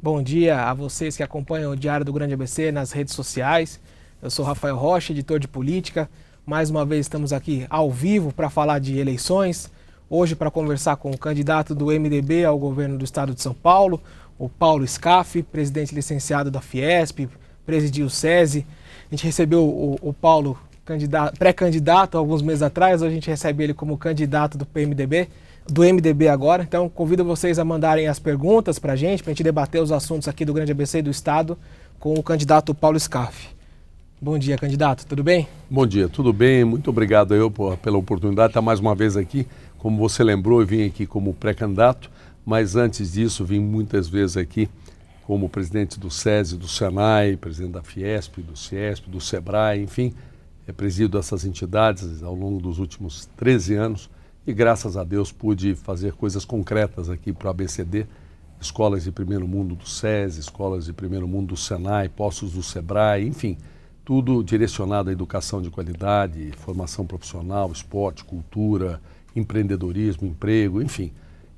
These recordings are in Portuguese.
Bom dia a vocês que acompanham o Diário do Grande ABC nas redes sociais. Eu sou Rafael Rocha, editor de política. Mais uma vez estamos aqui ao vivo para falar de eleições. Hoje para conversar com o candidato do MDB ao governo do estado de São Paulo, o Paulo Scaff, presidente licenciado da Fiesp, presidiu o SESI. A gente recebeu o Paulo pré-candidato alguns meses atrás, hoje a gente recebe ele como candidato do MDB agora. Então convido vocês a mandarem as perguntas para a gente debater os assuntos aqui do Grande ABC do Estado com o candidato Paulo Scaff. Bom dia, candidato, tudo bem? Bom dia, tudo bem? Muito obrigado pela oportunidade de estar mais uma vez aqui. Como você lembrou, eu vim aqui como pré-candidato, mas antes disso vim muitas vezes aqui como presidente do SESI, do SENAI, presidente da Fiesp, do CIESP, do SEBRAE, enfim, presido essas entidades ao longo dos últimos 13 anos e graças a Deus pude fazer coisas concretas aqui para o ABCD, escolas de primeiro mundo do SESI, escolas de primeiro mundo do SENAI, postos do SEBRAE, enfim, tudo direcionado à educação de qualidade, formação profissional, esporte, cultura, empreendedorismo, emprego, enfim.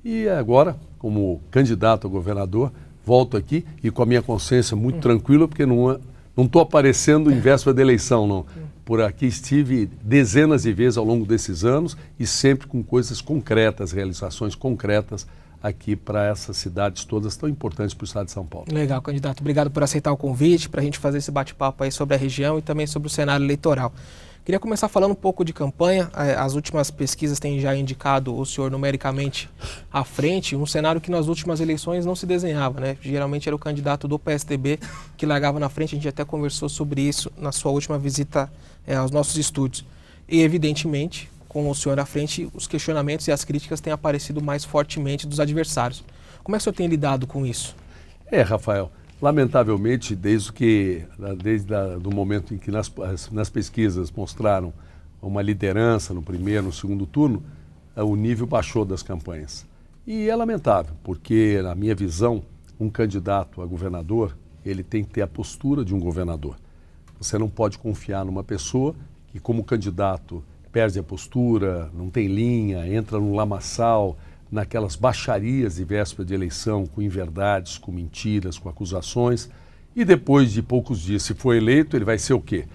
E agora, como candidato a governador, volto aqui e com a minha consciência muito tranquila, porque não estou aparecendo em véspera da eleição, não. Por aqui estive dezenas de vezes ao longo desses anos e sempre com coisas concretas, realizações concretas aqui para essas cidades todas tão importantes para o estado de São Paulo. Legal, candidato. Obrigado por aceitar o convite, para a gente fazer esse bate-papo aí sobre a região e também sobre o cenário eleitoral. Queria começar falando um pouco de campanha. As últimas pesquisas têm já indicado o senhor numericamente à frente, um cenário que nas últimas eleições não se desenhava, né? Geralmente era o candidato do PSDB que largava na frente, a gente até conversou sobre isso na sua última visita aos nossos estúdios. E, evidentemente, com o senhor à frente, os questionamentos e as críticas têm aparecido mais fortemente dos adversários. Como é que o senhor tem lidado com isso? Rafael, lamentavelmente, desde o momento em que nas pesquisas mostraram uma liderança no primeiro, no segundo turno, o nível baixou das campanhas. E é lamentável, porque, na minha visão, um candidato a governador, ele tem que ter a postura de um governador. Você não pode confiar numa pessoa que, como candidato, perde a postura, não tem linha, entra no lamaçal, naquelas baixarias de véspera de eleição, com inverdades, com mentiras, com acusações, e depois de poucos dias, se for eleito, ele vai ser o quê?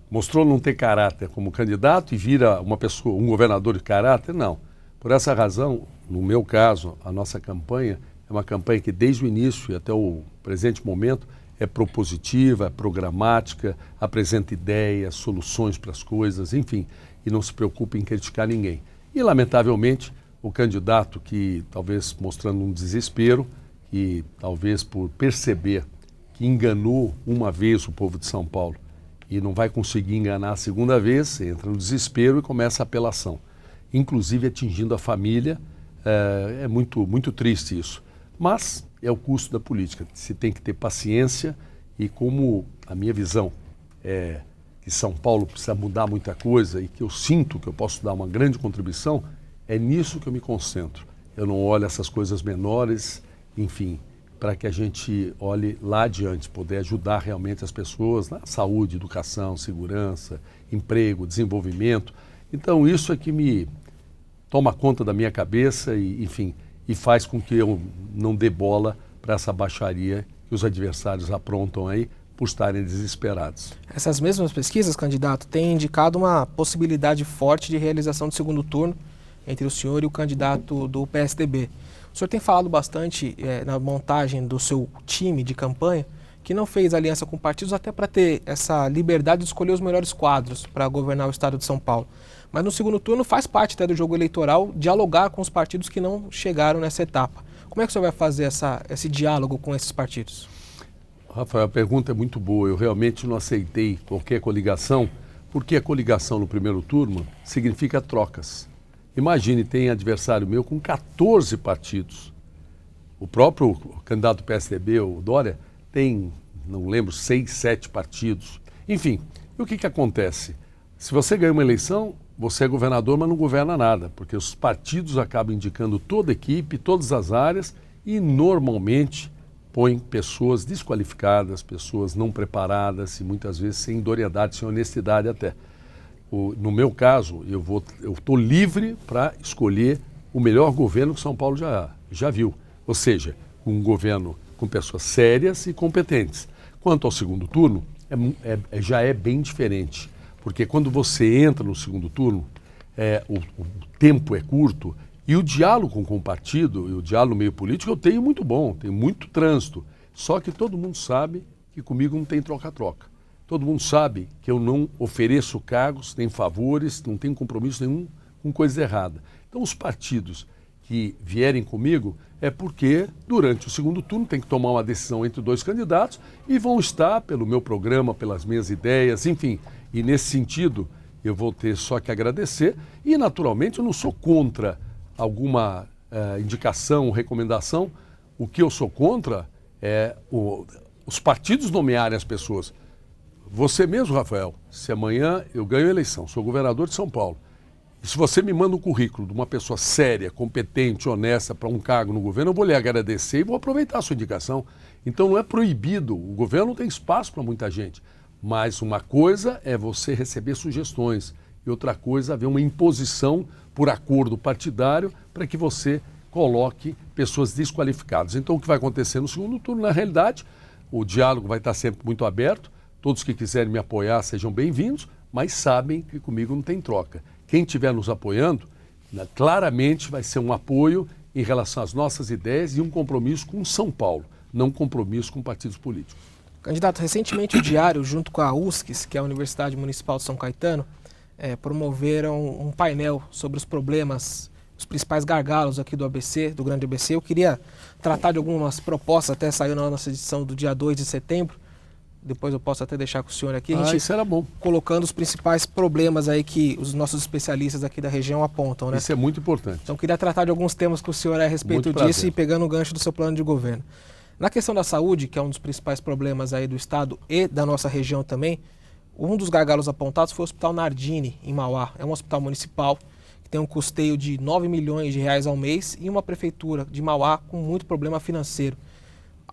Mostrou não ter caráter como candidato e vira uma pessoa, um governador de caráter? Não. Por essa razão, no meu caso, a nossa campanha é uma campanha que desde o início e até o presente momento é propositiva, é programática, apresenta ideias, soluções para as coisas, enfim, e não se preocupa em criticar ninguém. E, lamentavelmente, o candidato que, talvez mostrando um desespero, e talvez por perceber que enganou uma vez o povo de São Paulo e não vai conseguir enganar a segunda vez, entra no desespero e começa a apelação, inclusive atingindo a família. É muito triste isso, mas é o custo da política. Se tem que ter paciência e, como a minha visão é que São Paulo precisa mudar muita coisa e que eu sinto que eu posso dar uma grande contribuição, é nisso que eu me concentro. Eu não olho essas coisas menores, enfim, para que a gente olhe lá adiante, poder ajudar realmente as pessoas na saúde, educação, segurança, emprego, desenvolvimento. Então isso é que me toma conta da minha cabeça e, enfim, e faz com que eu não dê bola para essa baixaria que os adversários aprontam aí por estarem desesperados. Essas mesmas pesquisas, candidato, têm indicado uma possibilidade forte de realização do segundo turno entre o senhor e o candidato do PSDB. O senhor tem falado bastante na montagem do seu time de campanha, que não fez aliança com partidos até para ter essa liberdade de escolher os melhores quadros para governar o estado de São Paulo. Mas no segundo turno faz parte até do jogo eleitoral dialogar com os partidos que não chegaram nessa etapa. Como é que o senhor vai fazer esse diálogo com esses partidos? Rafael, a pergunta é muito boa. Eu realmente não aceitei qualquer coligação, porque a coligação no primeiro turno significa trocas. Imagine, tem adversário meu com 14 partidos. O próprio candidato do PSDB, o Dória, tem, não lembro, 6, 7 partidos. Enfim, e o que acontece? Se você ganha uma eleição, você é governador, mas não governa nada, porque os partidos acabam indicando toda a equipe, todas as áreas e normalmente põem pessoas desqualificadas, pessoas não preparadas e muitas vezes sem idoneidade, sem honestidade até. No meu caso, eu estou livre para escolher o melhor governo que São Paulo já viu. Ou seja, um governo com pessoas sérias e competentes. Quanto ao segundo turno, já é bem diferente, porque quando você entra no segundo turno, o tempo é curto e o diálogo com o partido e o diálogo no meio político eu tenho muito bom, tenho muito trânsito. Só que todo mundo sabe que comigo não tem troca-troca. Todo mundo sabe que eu não ofereço cargos, nem favores, não tenho compromisso nenhum com coisa errada. Então os partidos que vierem comigo é porque durante o segundo turno tem que tomar uma decisão entre dois candidatos e vão estar pelo meu programa, pelas minhas ideias, enfim. E nesse sentido eu vou ter só que agradecer e naturalmente eu não sou contra alguma indicação, recomendação. O que eu sou contra é os partidos nomearem as pessoas. Você mesmo, Rafael, se amanhã eu ganho a eleição, sou governador de São Paulo, e se você me manda um currículo de uma pessoa séria, competente, honesta para um cargo no governo, eu vou lhe agradecer e vou aproveitar a sua indicação. Então não é proibido, o governo não tem espaço para muita gente, mas uma coisa é você receber sugestões e outra coisa é haver uma imposição por acordo partidário para que você coloque pessoas desqualificadas. Então o que vai acontecer no segundo turno, na realidade, o diálogo vai estar sempre muito aberto, todos que quiserem me apoiar sejam bem-vindos, mas sabem que comigo não tem troca. Quem estiver nos apoiando, claramente vai ser um apoio em relação às nossas ideias e um compromisso com São Paulo, não um compromisso com partidos políticos. Candidato, recentemente o Diário, junto com a USCS, que é a Universidade Municipal de São Caetano, promoveram um painel sobre os problemas, os principais gargalos aqui do ABC, do Grande ABC. Eu queria tratar de algumas propostas, até saiu na nossa edição do dia 2 de setembro, depois eu posso até deixar com o senhor aqui, a gente isso era bom. Colocando os principais problemas aí que os nossos especialistas aqui da região apontam, né? Isso é muito importante. Então queria tratar de alguns temas com o senhor a respeito disso e pegando o gancho do seu plano de governo. Na questão da saúde, que é um dos principais problemas aí do estado e da nossa região também, um dos gargalos apontados foi o Hospital Nardini, em Mauá. É um hospital municipal que tem um custeio de 9 milhões de reais ao mês e uma prefeitura de Mauá com muito problema financeiro.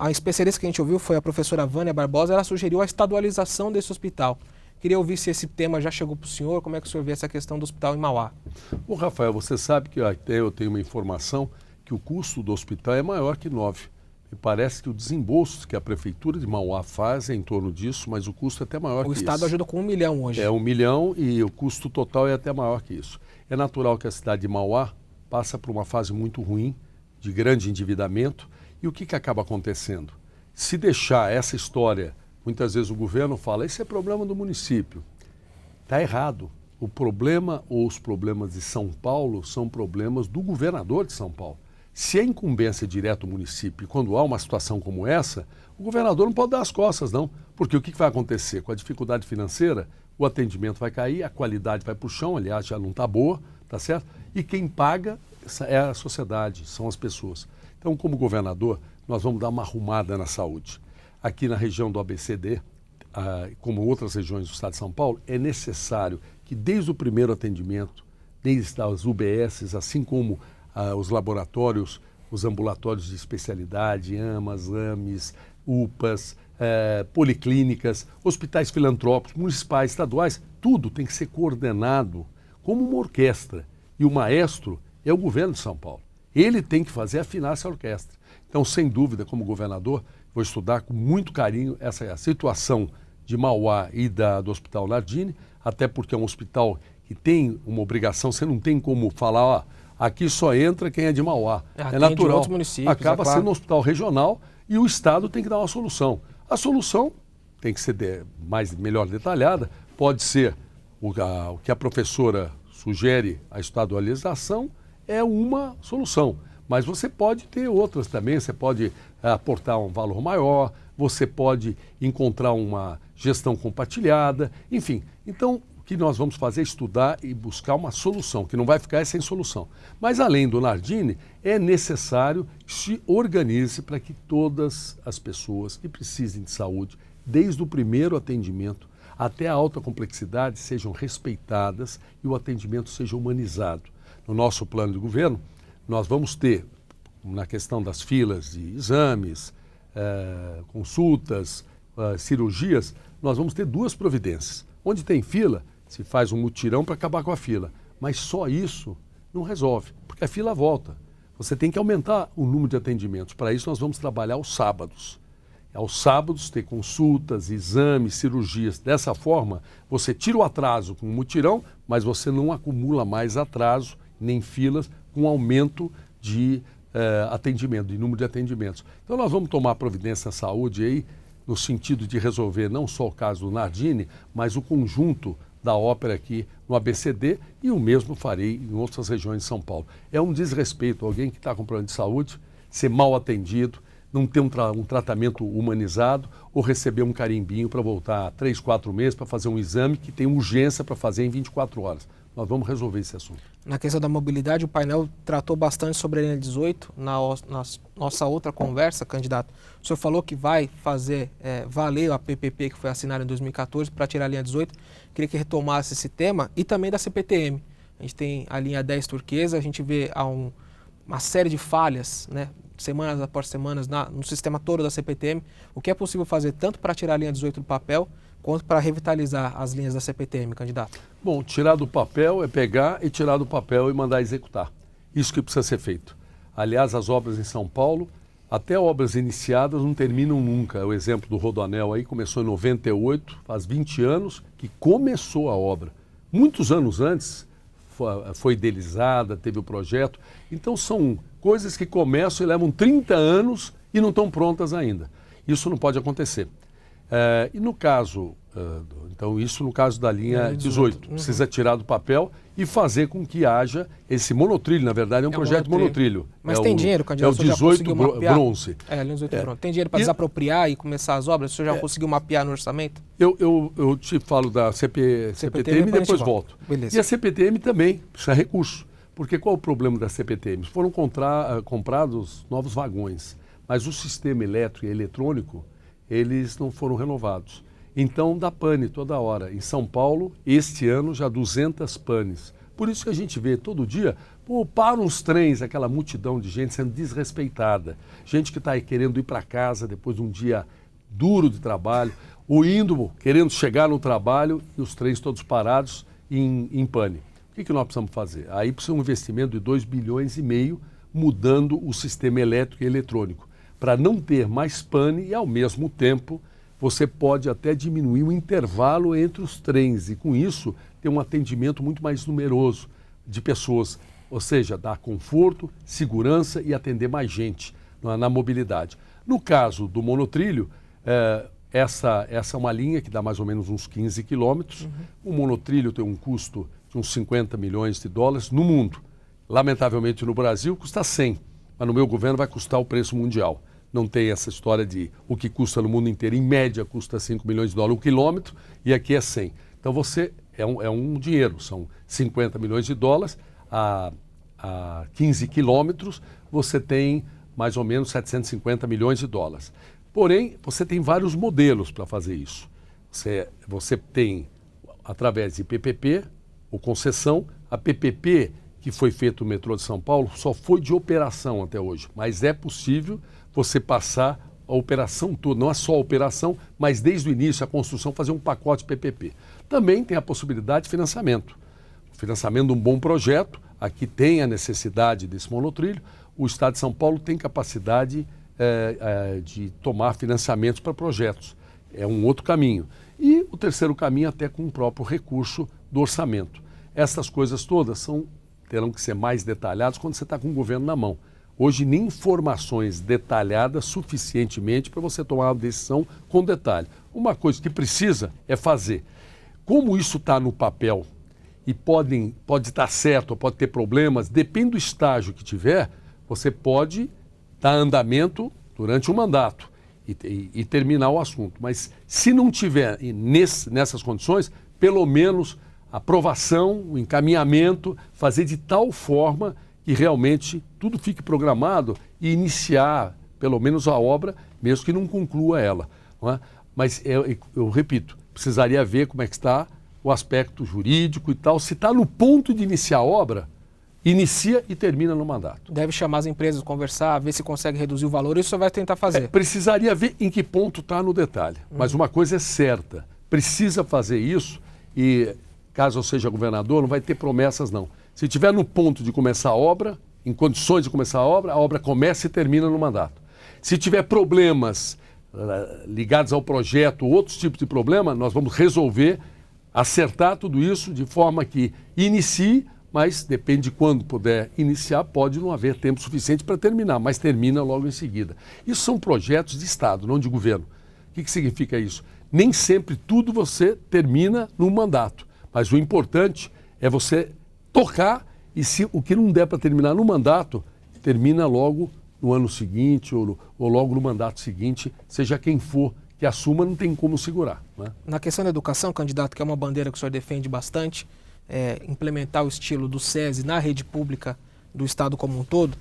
A especialista que a gente ouviu foi a professora Vânia Barbosa, ela sugeriu a estadualização desse hospital. Queria ouvir se esse tema já chegou para o senhor, como é que o senhor vê essa questão do hospital em Mauá? Bom, Rafael, você sabe que até eu tenho uma informação que o custo do hospital é maior que 9. Me parece que o desembolso que a prefeitura de Mauá faz é em torno disso, mas o custo é até maior que isso. O estado ajuda com 1 milhão hoje. É 1 milhão e o custo total é até maior que isso. É natural que a cidade de Mauá passa por uma fase muito ruim, de grande endividamento, e o que acaba acontecendo? Se deixar essa história, muitas vezes o governo fala, esse é problema do município. Está errado. O problema ou os problemas de São Paulo são problemas do governador de São Paulo. Se a incumbência é direta do município, e quando há uma situação como essa, o governador não pode dar as costas, não. Porque o que vai acontecer? Com a dificuldade financeira, o atendimento vai cair, a qualidade vai para o chão, aliás, já não está boa, tá certo? E quem paga é a sociedade, são as pessoas. Então, como governador, nós vamos dar uma arrumada na saúde. Aqui na região do ABCD, como outras regiões do estado de São Paulo, é necessário que desde o primeiro atendimento, desde as UBSs, assim como os laboratórios, os ambulatórios de especialidade, AMAs, AMES, UPAs, policlínicas, hospitais filantrópicos, municipais, estaduais, tudo tem que ser coordenado como uma orquestra. E o maestro é o governo de São Paulo. Ele tem que afinar essa orquestra. Então, sem dúvida, como governador, vou estudar com muito carinho essa situação de Mauá e do Hospital Nardini, até porque é um hospital que tem uma obrigação, você não tem como falar, ó, aqui só entra quem é de Mauá. É natural. Acaba sendo um hospital regional e o Estado tem que dar uma solução. A solução tem que ser melhor detalhada, pode ser o que a professora sugere, a estadualização, é uma solução. Mas você pode ter outras também, você pode aportar um valor maior, você pode encontrar uma gestão compartilhada, enfim. Então, o que nós vamos fazer é estudar e buscar uma solução, que não vai ficar sem solução. Mas, além do Nardini, é necessário que se organize para que todas as pessoas que precisem de saúde, desde o primeiro atendimento até a alta complexidade, sejam respeitadas e o atendimento seja humanizado. No nosso plano de governo, nós vamos ter, na questão das filas de exames, consultas, cirurgias, nós vamos ter 2 providências. Onde tem fila, se faz um mutirão para acabar com a fila. Mas só isso não resolve, porque a fila volta. você tem que aumentar o número de atendimentos. Para isso, nós vamos trabalhar aos sábados. Aos sábados, ter consultas, exames, cirurgias. Dessa forma, você tira o atraso com o mutirão, mas você não acumula mais atraso, nem filas, com aumento de atendimento, de número de atendimentos. Então, nós vamos tomar providência na saúde aí, no sentido de resolver não só o caso do Nardini, mas o conjunto da ópera aqui no ABCD, e o mesmo farei em outras regiões de São Paulo. É um desrespeito alguém que está com problema de saúde ser mal atendido, não ter um tratamento humanizado ou receber um carimbinho para voltar 3, 4 meses para fazer um exame que tem urgência para fazer em 24 horas. Nós vamos resolver esse assunto. Na questão da mobilidade, o painel tratou bastante sobre a linha 18. Na nossa outra conversa, candidato, o senhor falou que vai fazer valer a PPP que foi assinada em 2014 para tirar a linha 18. Queria que retomasse esse tema e também da CPTM. A gente tem a linha 10 turquesa, a gente vê uma série de falhas, né, semanas após semanas, no sistema todo da CPTM. O que é possível fazer tanto para tirar a linha 18 do papel, quanto para revitalizar as linhas da CPTM, candidato? Bom, tirar do papel é pegar e tirar do papel e mandar executar. Isso que precisa ser feito. Aliás, as obras em São Paulo, até obras iniciadas, não terminam nunca. O exemplo do Rodoanel aí começou em 98, faz 20 anos que começou a obra. Muitos anos antes foi idealizada, teve o projeto. Então são coisas que começam e levam 30 anos e não estão prontas ainda. Isso não pode acontecer. E no caso, isso no caso da linha 18, precisa tirar do papel e fazer com que haja esse monotrilho, na verdade é um projeto monotrilho. Mas tem dinheiro, candidato? É o 18 bronze. A linha 18 bronze. Tem dinheiro para desapropriar e começar as obras? O senhor já conseguiu mapear no orçamento? Eu te falo da CPTM e depois volto. Beleza. E a CPTM também precisa de recurso. Porque qual é o problema da CPTM? Foram comprados novos vagões, mas o sistema elétrico e eletrônico eles não foram renovados. Então dá pane toda hora. Em São Paulo, este ano, já 200 panes. Por isso que a gente vê todo dia, param os trens, aquela multidão de gente sendo desrespeitada. Gente que está aí querendo ir para casa depois de um dia duro de trabalho, ou querendo chegar no trabalho e os trens todos parados em pane. O que nós precisamos fazer? Aí precisa um investimento de 2,5 bilhões mudando o sistema elétrico e eletrônico, para não ter mais pane e, ao mesmo tempo, você pode até diminuir o intervalo entre os trens e, com isso, ter um atendimento muito mais numeroso de pessoas, ou seja, dar conforto, segurança e atender mais gente na mobilidade. No caso do monotrilho, essa é uma linha que dá mais ou menos uns 15 quilômetros. O monotrilho tem um custo de uns 50 milhões de dólares no mundo. Lamentavelmente, no Brasil, custa 100, mas no meu governo vai custar o preço mundial. Não tem essa história de o que custa no mundo inteiro. Em média, custa 5 milhões de dólares o quilômetro e aqui é 100. Então, você é um dinheiro. São 50 milhões de dólares a 15 quilômetros. Você tem mais ou menos 750 milhões de dólares. Porém, você tem vários modelos para fazer isso. Você tem, através de PPP ou concessão, a PPP que foi feita no metrô de São Paulo só foi de operação até hoje. Mas é possível você passar a operação toda, não é só a operação, mas desde o início, a construção, fazer um pacote PPP. Também tem a possibilidade de financiamento. O financiamento de um bom projeto, aqui tem a necessidade desse monotrilho, o Estado de São Paulo tem capacidade de tomar financiamentos para projetos. É um outro caminho. E o terceiro caminho até com o próprio recurso do orçamento. Essas coisas todas terão que ser mais detalhadas quando você está com o governo na mão. Hoje, nem informações detalhadas suficientemente para você tomar uma decisão com detalhe. Uma coisa que precisa é fazer. Como isso está no papel e pode estar certo ou pode ter problemas, depende do estágio que tiver, você pode dar andamento durante um mandato e terminar o assunto. Mas se não tiver nessas condições, pelo menos a aprovação, o encaminhamento, fazer de tal forma que realmente tudo fique programado e iniciar, pelo menos, a obra, mesmo que não conclua ela. Não é? Mas, eu repito, precisaria ver como é que está o aspecto jurídico e tal. Se está no ponto de iniciar a obra, inicia e termina no mandato. Deve chamar as empresas, conversar, ver se consegue reduzir o valor, isso vai tentar fazer. Precisaria ver em que ponto está no detalhe. Mas uma coisa é certa, precisa fazer isso e, caso eu seja governador, não vai ter promessas não. Se estiver no ponto de começar a obra, em condições de começar a obra começa e termina no mandato. Se tiver problemas ligados ao projeto, outros tipos de problema, nós vamos resolver, acertar tudo isso de forma que inicie, mas depende de quando puder iniciar, pode não haver tempo suficiente para terminar, mas termina logo em seguida. Isso são projetos de Estado, não de governo. O que significa isso? Nem sempre tudo você termina no mandato, mas o importante é você tocar e se o que não der para terminar no mandato, termina logo no ano seguinte ou logo no mandato seguinte, seja quem for que assuma, não tem como segurar, né? Na questão da educação, candidato, que é uma bandeira que o senhor defende bastante, implementar o estilo do SESI na rede pública do Estado como um todo,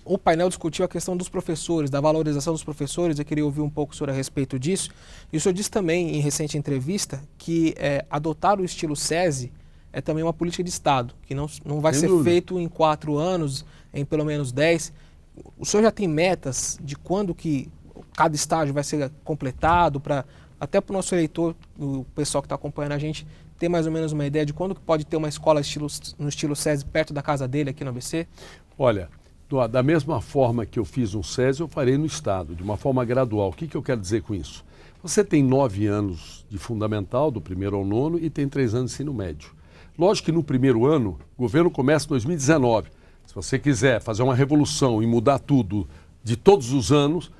o painel discutiu a questão dos professores, da valorização dos professores. Eu queria ouvir um pouco o senhor a respeito disso. E o senhor disse também, em recente entrevista, que adotar o estilo SESI é também uma política de Estado, que não vai ser feito em 4 anos, em pelo menos 10. O senhor já tem metas de quando que cada estágio vai ser completado, até para o nosso eleitor, o pessoal que está acompanhando a gente, ter mais ou menos uma ideia de quando que pode ter uma escola no estilo SESI perto da casa dele aqui no ABC? Olha, da mesma forma que eu fiz no SESI, eu farei no Estado, de uma forma gradual. O que eu quero dizer com isso? Você tem 9 anos de fundamental, do 1º ao 9º, e tem 3 anos de ensino médio. Lógico que no primeiro ano, o governo começa em 2019. Se você quiser fazer uma revolução e mudar tudo de todos os anos,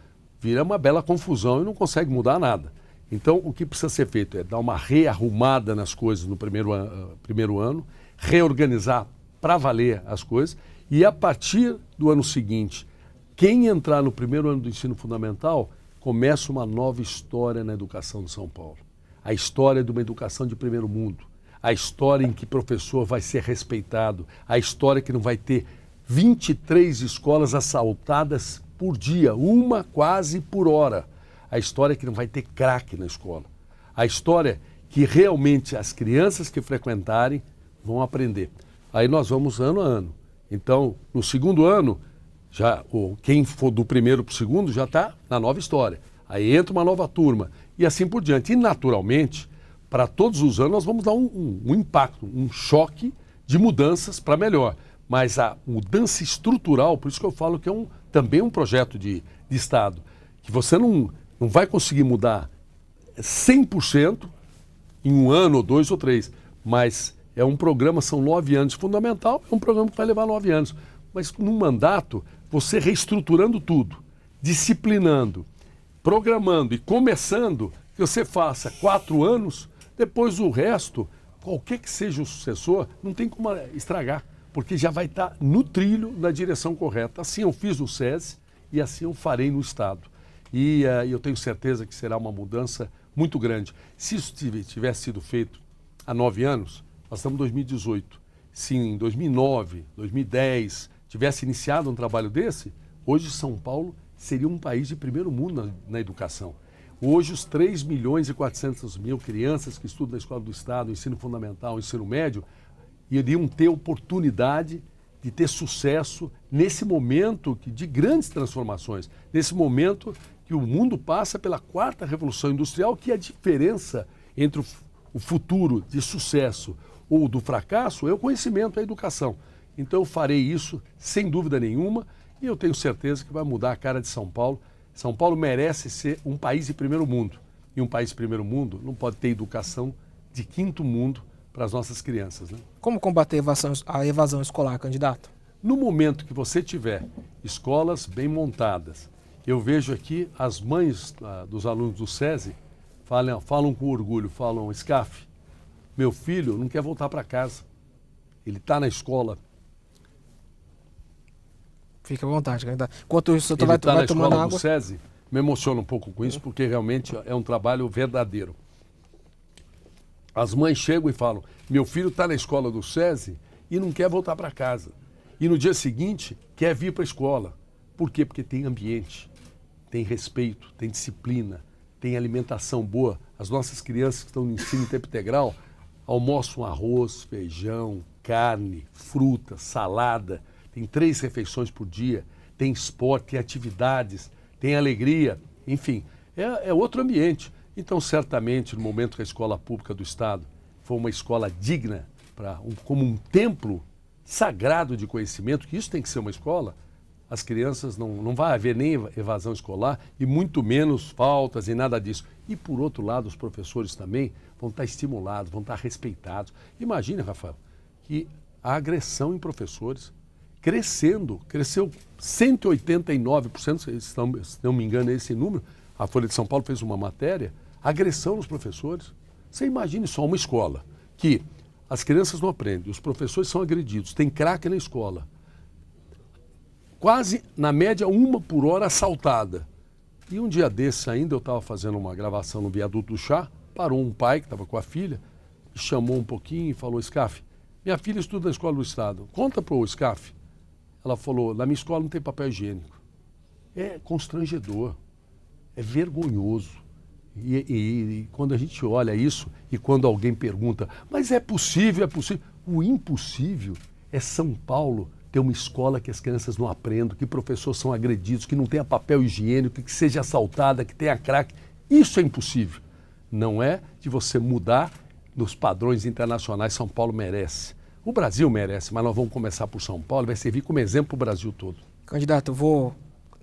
vira uma bela confusão e não consegue mudar nada. Então, o que precisa ser feito é dar uma rearrumada nas coisas no primeiro ano, reorganizar para valer as coisas, e a partir do ano seguinte, quem entrar no primeiro ano do ensino fundamental, começa uma nova história na educação de São Paulo. A história de uma educação de primeiro mundo. A história em que o professor vai ser respeitado. A história que não vai ter 23 escolas assaltadas por dia, uma quase por hora. A história que não vai ter craque na escola. A história que realmente as crianças que frequentarem vão aprender. Aí nós vamos ano a ano. Então, no segundo ano, quem for do primeiro para o segundo já está na nova história. Aí entra uma nova turma e assim por diante. E naturalmente, para todos os anos, nós vamos dar um impacto, um choque de mudanças para melhor. Mas a mudança estrutural, por isso que eu falo que é também um projeto de Estado, que você não vai conseguir mudar 100% em 1 ano, ou 2 ou 3, mas é um programa, são 9 anos fundamental, é um programa que vai levar 9 anos. Mas num mandato, você reestruturando tudo, disciplinando, programando e começando, que você faça 4 anos, depois o resto, qualquer que seja o sucessor, não tem como estragar, porque já vai estar no trilho, na direção correta. Assim eu fiz no SESI e assim eu farei no Estado. E eu tenho certeza que será uma mudança muito grande. Se isso tivesse sido feito há 9 anos, nós estamos em 2018. Se em 2009, 2010 tivesse iniciado um trabalho desse, hoje São Paulo seria um país de primeiro mundo na educação. Hoje os 3.400.000 crianças que estudam na Escola do Estado, ensino fundamental, ensino médio, iriam ter oportunidade de ter sucesso nesse momento de grandes transformações, nesse momento que o mundo passa pela 4ª Revolução Industrial, que a diferença entre o futuro de sucesso ou do fracasso é o conhecimento, é a educação. Então eu farei isso sem dúvida nenhuma e eu tenho certeza que vai mudar a cara de São Paulo. São Paulo merece ser um país de primeiro mundo. E um país de primeiro mundo não pode ter educação de 5º mundo para as nossas crianças, né? Como combater a evasão escolar, candidato? No momento que você tiver escolas bem montadas, eu vejo aqui as mães dos alunos do SESI falam com orgulho, falam: SCAF, meu filho não quer voltar para casa, ele está na escola. Fica à vontade, candidato. Enquanto isso, você vai tomando água. Ele está na escola do SESI, me emociona um pouco com isso, porque realmente é um trabalho verdadeiro. As mães chegam e falam: meu filho está na escola do SESI e não quer voltar para casa. E no dia seguinte quer vir para a escola. Por quê? Porque tem ambiente, tem respeito, tem disciplina, tem alimentação boa. As nossas crianças que estão no ensino em tempo integral almoçam arroz, feijão, carne, fruta, salada. Tem 3 refeições por dia, tem esporte, tem atividades, tem alegria, enfim, é outro ambiente. Então, certamente, no momento que a escola pública do Estado for uma escola digna, como um templo sagrado de conhecimento, que isso tem que ser uma escola, as crianças não vai haver nem evasão escolar e muito menos faltas e nada disso. E, por outro lado, os professores também vão estar estimulados, vão estar respeitados. Imagine, Rafael, que a agressão em professores cresceu 189%, se não me engano é esse número, a Folha de São Paulo fez uma matéria, agressão nos professores. Você imagine só uma escola que as crianças não aprendem, os professores são agredidos, tem crack na escola, quase, na média, 1 por hora assaltada. E um dia desses ainda, eu estava fazendo uma gravação no Viaduto do Chá, parou um pai que estava com a filha, chamou um pouquinho e falou: Scaff, minha filha estuda na escola do Estado, conta para o Scaff. Ela falou: na minha escola não tem papel higiênico. É constrangedor, é vergonhoso. E quando a gente olha isso e quando alguém pergunta, mas é possível, o impossível é São Paulo ter uma escola que as crianças não aprendam, que professores são agredidos, que não tenha papel higiênico, que seja assaltada, que tenha crack. Isso é impossível. Não é de você mudar nos padrões internacionais. São Paulo merece. O Brasil merece, mas nós vamos começar por São Paulo, vai servir como exemplo para o Brasil todo. Candidato, eu vou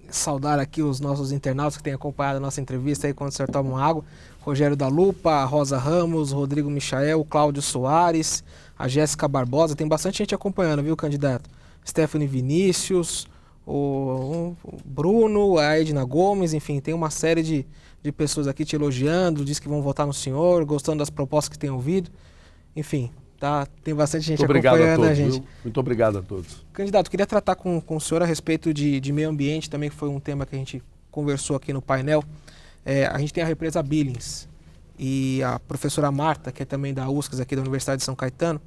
saudar aqui os nossos internautas que têm acompanhado a nossa entrevista aí quando o senhor toma uma água. Rogério da Lupa, Rosa Ramos, Rodrigo Michael, Cláudio Soares, a Jéssica Barbosa. Tem bastante gente acompanhando, viu, candidato? Stephanie Vinícius, o Bruno, a Edna Gomes, enfim, tem uma série de pessoas aqui te elogiando, diz que vão votar no senhor, gostando das propostas que têm ouvido. Enfim, tá, tem bastante gente acompanhando a gente. Viu? Muito obrigado a todos. Candidato, queria tratar com o senhor a respeito de meio ambiente, também que foi um tema que a gente conversou aqui no painel. A gente tem a represa Billings e a professora Marta, que é também da USCS aqui da Universidade de São Caetano,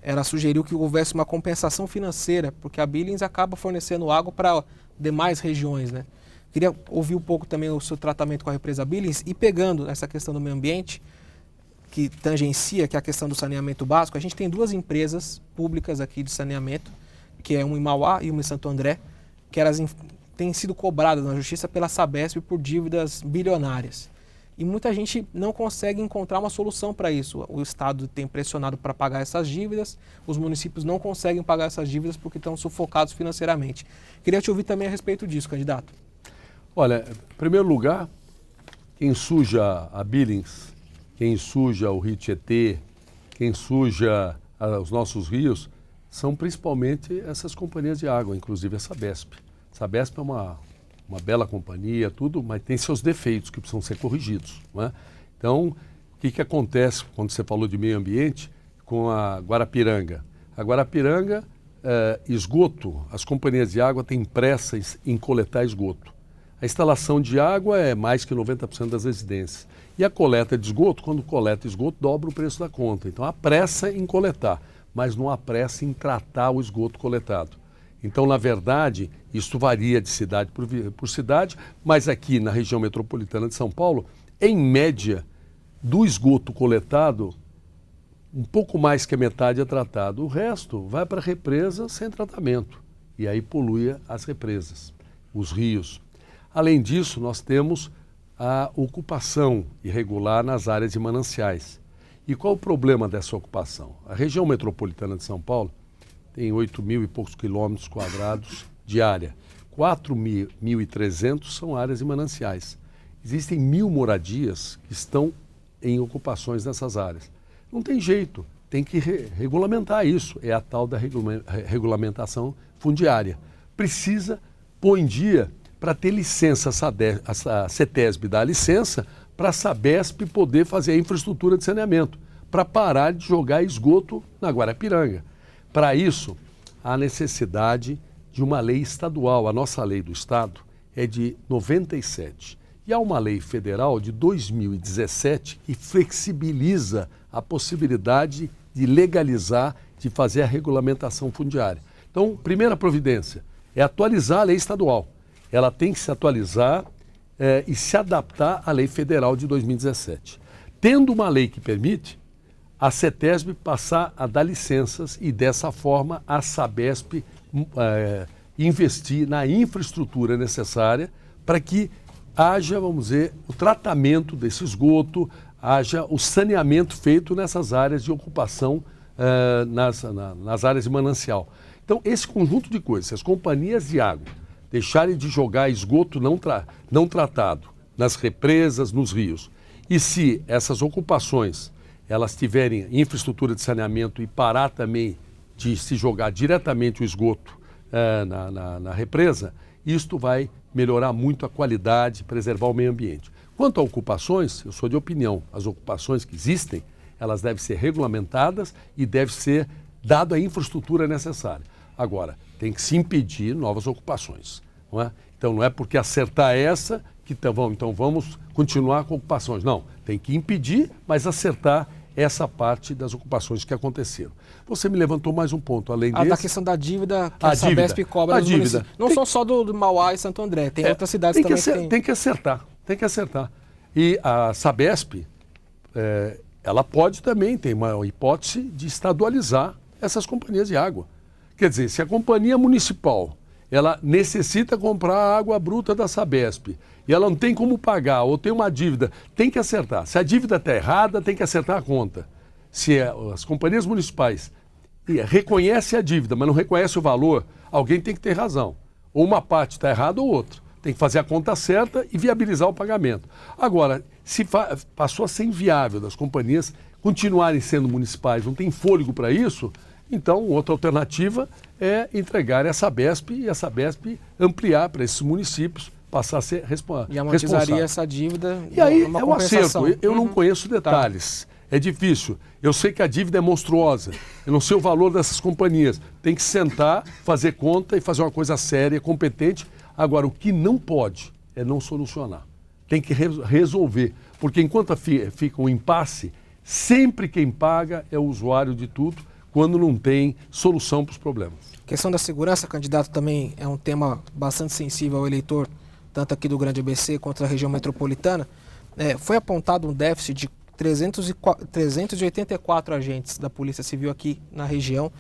ela sugeriu que houvesse uma compensação financeira, porque a Billings acaba fornecendo água para demais regiões, né? Queria ouvir um pouco também o seu tratamento com a represa Billings e pegando essa questão do meio ambiente, que tangencia, que é a questão do saneamento básico. A gente tem 2 empresas públicas aqui de saneamento, que é uma em Mauá e uma em Santo André, que elas têm sido cobradas na justiça pela Sabesp por dívidas bilionárias. E muita gente não consegue encontrar uma solução para isso. O Estado tem pressionado para pagar essas dívidas, os municípios não conseguem pagar essas dívidas porque estão sufocados financeiramente. Queria te ouvir também a respeito disso, candidato. Olha, em primeiro lugar, quem suja a Billings, quem suja o Rio Tietê, quem suja os nossos rios, são principalmente essas companhias de água, inclusive a Sabesp. A Sabesp é uma bela companhia, tudo, mas tem seus defeitos que precisam ser corrigidos, não é? Então, o que acontece quando você falou de meio ambiente com a Guarapiranga? A Guarapiranga, esgoto, as companhias de água têm pressa em coletar esgoto. A instalação de água é mais que 90% das residências. E a coleta de esgoto, quando coleta esgoto, dobra o preço da conta. Então, há pressa em coletar, mas não há pressa em tratar o esgoto coletado. Então, na verdade, isso varia de cidade por cidade, mas aqui na região metropolitana de São Paulo, em média, do esgoto coletado, um pouco mais que a metade é tratado. O resto vai para a represa sem tratamento. E aí polui as represas, os rios. Além disso, nós temos a ocupação irregular nas áreas de mananciais. E qual o problema dessa ocupação? A região metropolitana de São Paulo tem 8.000 e poucos quilômetros quadrados de área. 4.300 são áreas de mananciais. Existem 1.000 moradias que estão em ocupações nessas áreas. Não tem jeito, tem que regulamentar isso. É a tal da regulamentação fundiária. Precisa pôr em dia para ter licença, a CETESB dá a licença para a Sabesp poder fazer a infraestrutura de saneamento, para parar de jogar esgoto na Guarapiranga. Para isso, há necessidade de uma lei estadual. A nossa lei do Estado é de 97. E há uma lei federal de 2017 que flexibiliza a possibilidade de legalizar, de fazer a regulamentação fundiária. Então, primeira providência é atualizar a lei estadual. Ela tem que se atualizar e se adaptar à lei federal de 2017. Tendo uma lei que permite, a CETESB passar a dar licenças e, dessa forma, a Sabesp investir na infraestrutura necessária para que haja, vamos dizer, o tratamento desse esgoto, haja o saneamento feito nessas áreas de ocupação nas áreas de manancial. Então, esse conjunto de coisas, se as companhias de água deixarem de jogar esgoto não tratado nas represas, nos rios, e se essas ocupações elas tiverem infraestrutura de saneamento e parar também de se jogar diretamente o esgoto na represa, isto vai melhorar muito a qualidade, preservar o meio ambiente. Quanto a ocupações, eu sou de opinião, as ocupações que existem, elas devem ser regulamentadas e deve ser dada a infraestrutura necessária. Agora, tem que se impedir novas ocupações. Não é? Então, não é porque acertar essa que então vamos continuar com ocupações. Não, tem que impedir, mas acertar essa parte das ocupações que aconteceram. Você me levantou mais um ponto, além desse... Da questão da dívida que a Sabesp cobra nos municípios. Não são só do Mauá e Santo André, tem outras cidades também que tem. Tem que acertar. E a Sabesp, ela pode também, tem uma hipótese de estadualizar essas companhias de água. Quer dizer, se a companhia municipal ela necessita comprar a água bruta da Sabesp e ela não tem como pagar ou tem uma dívida, tem que acertar. Se a dívida está errada, tem que acertar a conta. Se as companhias municipais reconhecem a dívida, mas não reconhecem o valor, alguém tem que ter razão. Ou uma parte está errada ou outra. Tem que fazer a conta certa e viabilizar o pagamento. Agora, se passou a ser inviável das companhias continuarem sendo municipais, não tem fôlego para isso, então outra alternativa é entregar a Sabesp e a Sabesp ampliar para esses municípios, passar a ser responsável. E amortizaria essa dívida. E aí é um acerto. Eu não conheço detalhes. Tá. É difícil. Eu sei que a dívida é monstruosa. Eu não sei o valor dessas companhias. Tem que sentar, fazer conta e fazer uma coisa séria, competente. Agora, o que não pode é não solucionar. Tem que resolver. Porque enquanto fica um impasse, sempre quem paga é o usuário de tudo, quando não tem solução para os problemas. A questão da segurança, candidato, também é um tema bastante sensível ao eleitor, tanto aqui do Grande ABC quanto da região metropolitana. Foi apontado um déficit de 384 agentes da Polícia Civil aqui na região.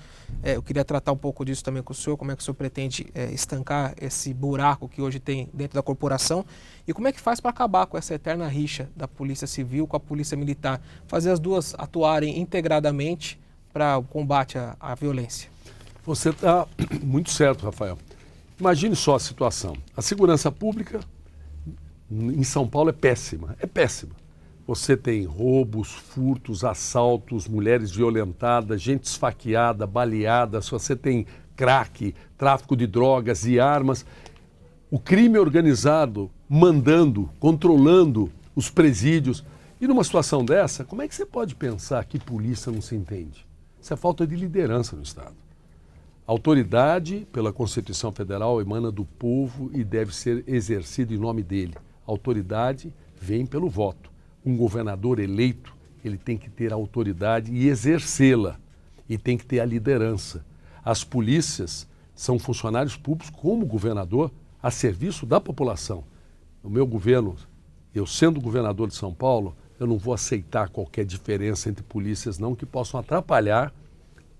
Eu queria tratar um pouco disso também com o senhor, como é que o senhor pretende estancar esse buraco que hoje tem dentro da corporação e como é que faz para acabar com essa eterna rixa da Polícia Civil com a Polícia Militar, fazer as duas atuarem integradamente para o combate à violência. Você está muito certo, Rafael. Imagine só a situação. A segurança pública em São Paulo é péssima. É péssima. Você tem roubos, furtos, assaltos, mulheres violentadas, gente esfaqueada, baleada. Você tem crack, tráfico de drogas e armas. O crime organizado mandando, controlando os presídios. E numa situação dessa, como é que você pode pensar que polícia não se entende? Isso é falta de liderança no Estado. A autoridade, pela Constituição Federal, emana do povo e deve ser exercida em nome dele. A autoridade vem pelo voto. Um governador eleito, ele tem que ter a autoridade e exercê-la. E tem que ter a liderança. As polícias são funcionários públicos, como governador, a serviço da população. No meu governo, eu sendo governador de São Paulo, eu não vou aceitar qualquer diferença entre polícias, não, que possam atrapalhar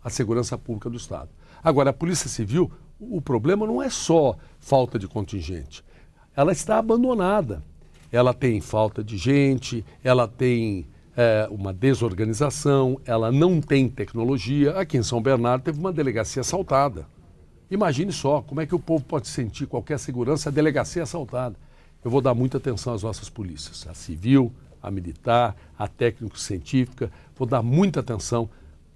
a segurança pública do Estado. Agora, a Polícia Civil, o problema não é só falta de contingente. Ela está abandonada. Ela tem falta de gente, ela tem uma desorganização, ela não tem tecnologia. Aqui em São Bernardo teve uma delegacia assaltada. Imagine só, como é que o povo pode sentir qualquer segurança, a delegacia assaltada. Eu vou dar muita atenção às nossas polícias, a civil, a militar, a técnico-científica, vou dar muita atenção,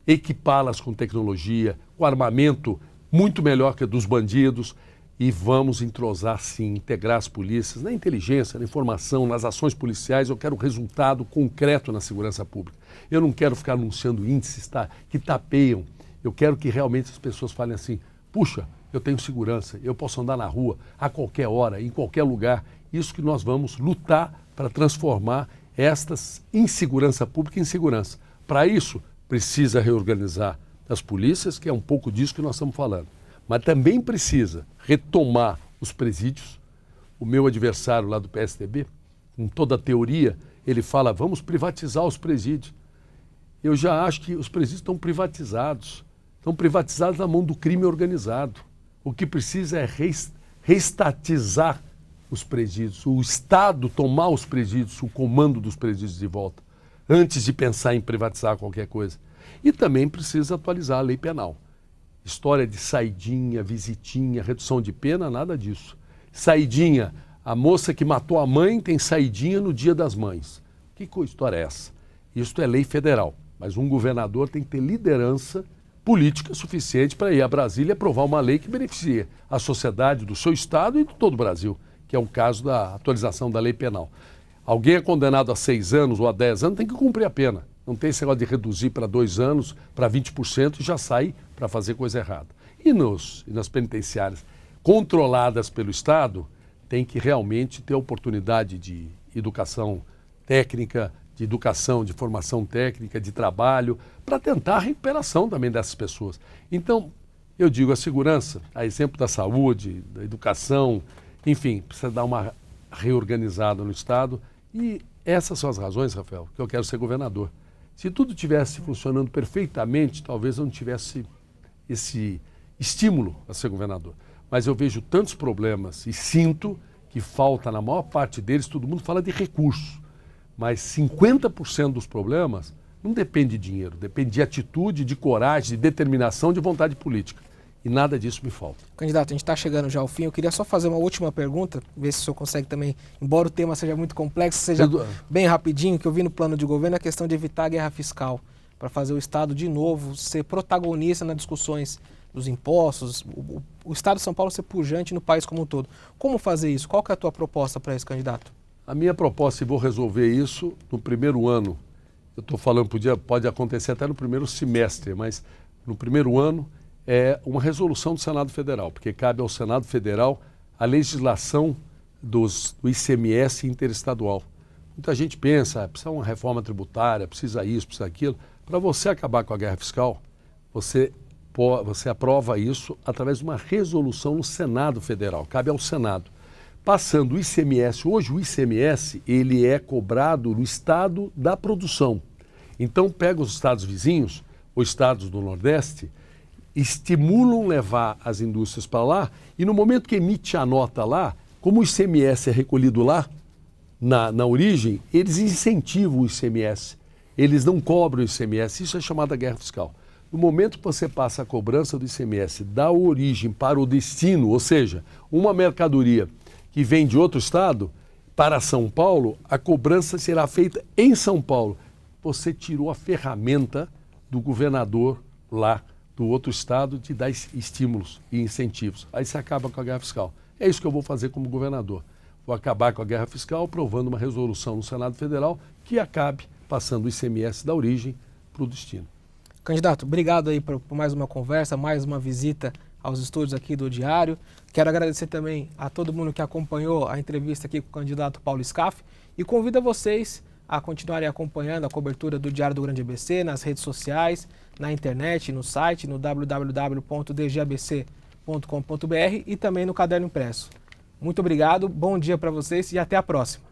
equipá-las com tecnologia, com armamento muito melhor que a dos bandidos e vamos entrosar sim, integrar as polícias na inteligência, na informação, nas ações policiais. Eu quero resultado concreto na segurança pública. Eu não quero ficar anunciando índices que tapeiam. Eu quero que realmente as pessoas falem assim, puxa, eu tenho segurança, eu posso andar na rua a qualquer hora, em qualquer lugar. Isso que nós vamos lutar para transformar estas insegurança pública em segurança. Para isso, precisa reorganizar as polícias, que é um pouco disso que nós estamos falando. Mas também precisa retomar os presídios. O meu adversário lá do PSDB, com toda a teoria, ele fala, vamos privatizar os presídios. Eu já acho que os presídios estão privatizados na mão do crime organizado. O que precisa é reestatizar os presídios, o Estado tomar os presídios, o comando dos presídios de volta, antes de pensar em privatizar qualquer coisa. E também precisa atualizar a lei penal. História de saidinha, visitinha, redução de pena, nada disso. Saidinha, a moça que matou a mãe tem saidinha no Dia das Mães. Que história é essa? Isso é lei federal, mas um governador tem que ter liderança política suficiente para ir a Brasília e aprovar uma lei que beneficie a sociedade do seu estado e de todo o Brasil, que é o caso da atualização da lei penal. Alguém é condenado a 6 anos ou a 10 anos, tem que cumprir a pena. Não tem esse negócio de reduzir para 2 anos, para 20% e já sai para fazer coisa errada. E nas penitenciárias controladas pelo Estado, tem que realmente ter oportunidade de educação técnica, de educação, de formação técnica, de trabalho, para tentar a recuperação também dessas pessoas. Então, eu digo, a segurança, a exemplo da saúde, da educação, enfim, precisa dar uma reorganizada no Estado. E essas são as razões, Rafael, que eu quero ser governador. Se tudo tivesse funcionando perfeitamente, talvez eu não tivesse esse estímulo a ser governador. Mas eu vejo tantos problemas e sinto que falta, na maior parte deles, todo mundo fala de recursos. Mas 50% dos problemas não depende de dinheiro, depende de atitude, de coragem, de determinação, de vontade política. E nada disso me falta. Candidato, a gente está chegando já ao fim. Eu queria só fazer uma última pergunta, ver se o senhor consegue também, embora o tema seja muito complexo, seja bem rapidinho, que eu vi no plano de governo a questão de evitar a guerra fiscal, para fazer o Estado, de novo, ser protagonista nas discussões dos impostos, o Estado de São Paulo ser pujante no país como um todo. Como fazer isso? Qual que é a tua proposta para esse candidato? A minha proposta, e vou resolver isso no primeiro ano, eu estou falando, pode acontecer até no primeiro semestre, mas no primeiro ano, é uma resolução do Senado Federal, porque cabe ao Senado Federal a legislação do ICMS interestadual. Muita gente pensa, precisa uma reforma tributária, precisa isso, precisa aquilo. Para você acabar com a guerra fiscal, você aprova isso através de uma resolução no Senado Federal, cabe ao Senado. Passando o ICMS, hoje o ICMS ele é cobrado no estado da produção. Então pega os estados vizinhos, ou estados do Nordeste, estimulam levar as indústrias para lá e no momento que emite a nota lá, como o ICMS é recolhido lá, na origem, eles incentivam o ICMS, eles não cobram o ICMS, isso é chamada guerra fiscal. No momento que você passa a cobrança do ICMS da origem para o destino, ou seja, uma mercadoria que vem de outro estado para São Paulo, a cobrança será feita em São Paulo. Você tirou a ferramenta do governador lá do outro estado de dar estímulos e incentivos. Aí você acaba com a guerra fiscal. É isso que eu vou fazer como governador. Vou acabar com a guerra fiscal, aprovando uma resolução no Senado Federal que acabe passando o ICMS da origem para o destino. Candidato, obrigado aí por mais uma conversa, mais uma visita aos estúdios aqui do Diário. Quero agradecer também a todo mundo que acompanhou a entrevista aqui com o candidato Paulo Scaff e convido a vocês a continuarem acompanhando a cobertura do Diário do Grande ABC nas redes sociais, na internet, no site, no www.dgabc.com.br e também no caderno impresso. Muito obrigado, bom dia para vocês e até a próxima.